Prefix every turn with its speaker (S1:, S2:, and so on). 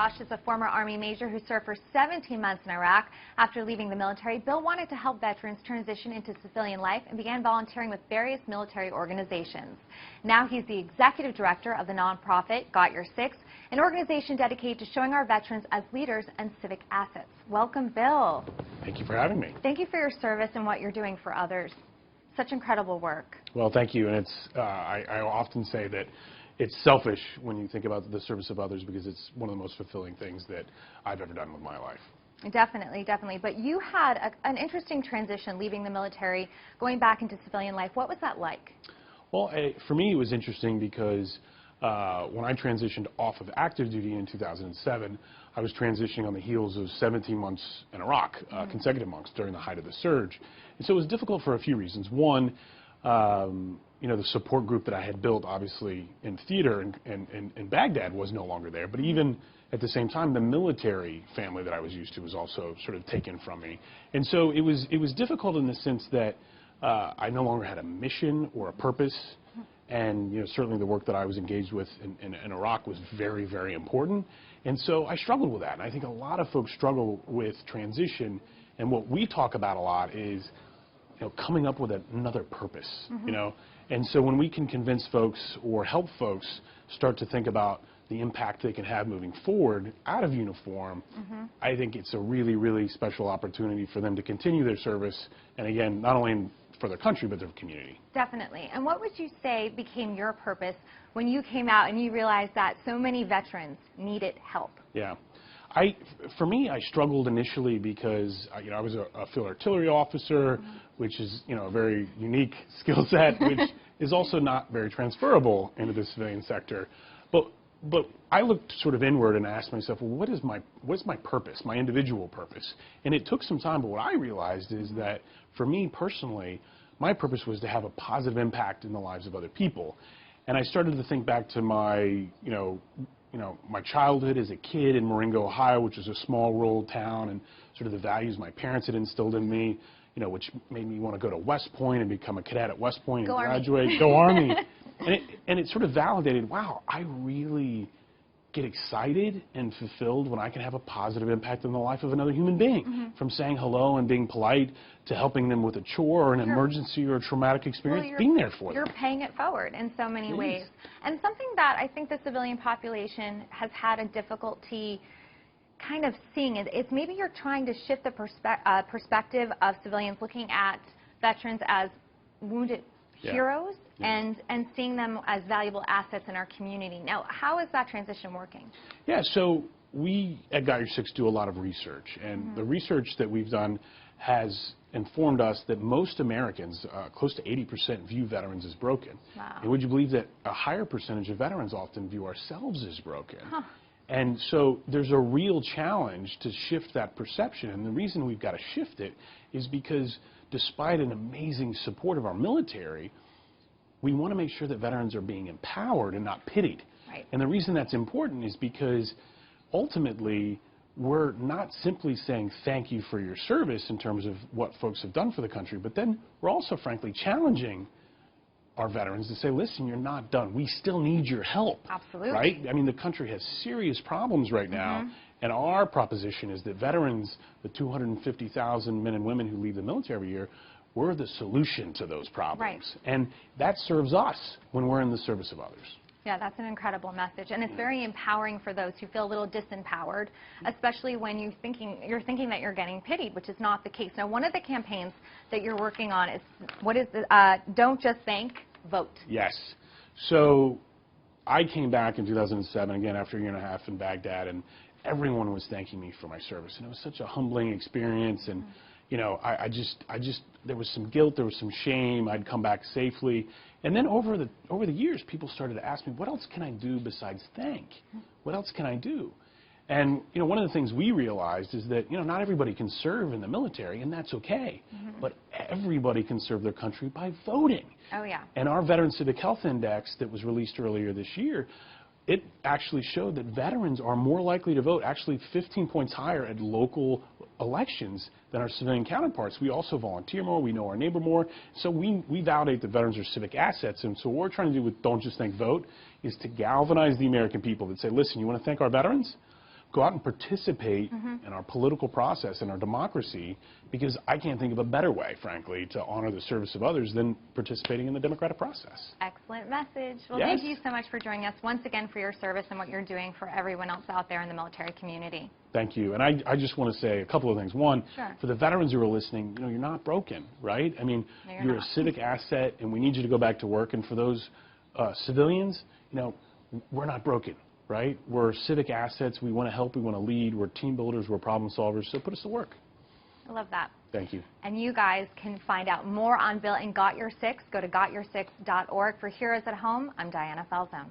S1: Rausch is a former Army major who served for 17 months in Iraq. After leaving the military, Bill wanted to help veterans transition into civilian life and began volunteering with various military organizations. Now he's the executive director of the nonprofit Got Your Six, an organization dedicated to showing our veterans as leaders and civic assets. Welcome, Bill.
S2: Thank you for having me.
S1: Thank you for your service and what you're doing for others. Such incredible work.
S2: Well, thank you. And it's, I often say that it's selfish when you think about the service of others because it's one of the most fulfilling things that I've ever done with my life.
S1: Definitely, definitely. But you had an interesting transition leaving the military, going back into civilian life. What was that like?
S2: Well, for me, it was interesting because when I transitioned off of active duty in 2007, I was transitioning on the heels of 17 months in Iraq, consecutive months during the height of the surge. And so it was difficult for a few reasons. One, you know, the support group that I had built, obviously, in theater in Baghdad was no longer there. But even at the same time, the military family that I was used to was also sort of taken from me. And so it was difficult in the sense that I no longer had a mission or a purpose. And, you know, certainly the work that I was engaged with in Iraq was very, very important. And so I struggled with that. And I think a lot of folks struggle with transition. And what we talk about a lot is, you know, coming up with another purpose, you know. And so when we can convince folks or help folks start to think about the impact they can have moving forward out of uniform, I think it's a really, really special opportunity for them to continue their service. And again, not only for their country, but their community.
S1: Definitely. And what would you say became your purpose when you came out and you realized that so many veterans needed help?
S2: Yeah. For me, I struggled initially because, you know, I was a field artillery officer, which is, you know, a very unique skill set, which is also not very transferable into the civilian sector. But I looked sort of inward and asked myself, well, what's my purpose, my individual purpose? And it took some time, but what I realized is that for me personally, my purpose was to have a positive impact in the lives of other people. And I started to think back to my, my childhood as a kid in Marengo, Ohio, which is a small rural town, and sort of the values my parents had instilled in me, you know, which made me want to go to West Point and become a cadet at West Point and graduate, go Army. And it sort of validated, wow, I really get excited and fulfilled when I can have a positive impact on the life of another human being. From saying hello and being polite to helping them with a chore or an emergency or a traumatic experience, being there for them.
S1: You're paying it forward in so many ways. And something that I think the civilian population has had a difficulty kind of seeing is maybe you're trying to shift the perspective of civilians looking at veterans as wounded heroes and seeing them as valuable assets in our community. Now, how is that transition working? Yeah,
S2: so we at Got Your Six do a lot of research, and the research that we've done has informed us that most Americans, close to 80%, view veterans as broken.
S1: Wow.
S2: And would you believe that a higher percentage of veterans often view ourselves as broken? And so there's a real challenge to shift that perception, and the reason we've got to shift it is because despite an amazing support of our military, we want to make sure that veterans are being empowered and not pitied.
S1: Right.
S2: And the reason that's important is because ultimately we're not simply saying thank you for your service in terms of what folks have done for the country, but then we're also frankly challenging our veterans to say, listen, you're not done. We still need your help.
S1: Absolutely.
S2: Right? I mean, the country has serious problems right now, and our proposition is that veterans, the 250,000 men and women who leave the military every year, we're the solution to those problems.
S1: Right.
S2: And that serves us when we're in the service of others.
S1: Yeah, that's an incredible message, and it's very empowering for those who feel a little disempowered, especially when you're thinking that you're getting pitied, which is not the case. Now, one of the campaigns that you're working on is Don't Just Think, Vote.
S2: Yes. So I came back in 2007, again after a year and a half in Baghdad, and everyone was thanking me for my service, and it was such a humbling experience. And you know, there was some guilt, there was some shame. I'd come back safely. And then over the years, people started to ask me, what else can I do besides thank? What else can I do? And, you know, one of the things we realized is that, you know, not everybody can serve in the military, and that's okay. But everybody can serve their country by voting.
S1: Oh, yeah.
S2: And our Veteran Civic Health Index that was released earlier this year, it actually showed that veterans are more likely to vote, actually 15 points higher at local elections than our civilian counterparts. We also volunteer more, we know our neighbor more, so we validate that veterans are civic assets. And so what we're trying to do with Don't Just Think, Vote is to galvanize the American people that say, listen, you want to thank our veterans? go out and participate in our political process and our democracy, because I can't think of a better way, frankly, to honor the service of others than participating in the democratic process.
S1: Excellent message. Well,
S2: Yes.
S1: thank you so much for joining us once again for your service and what you're doing for everyone else out there in the military community.
S2: Thank you. And I just want to say a couple of things. One,
S1: Sure.
S2: for the veterans who are listening, you're not broken, right? I mean,
S1: No,
S2: you're
S1: not.
S2: a civic asset, and we need you to go back to work. And for those civilians, we're not broken, right? We're civic assets. We want to help. We want to lead. We're team builders. We're problem solvers. So put us to work.
S1: I love that.
S2: Thank you.
S1: And you guys can find out more on Bill and Got Your Six. Go to gotyour6.org. For Heroes at Home, I'm Diana Falzone.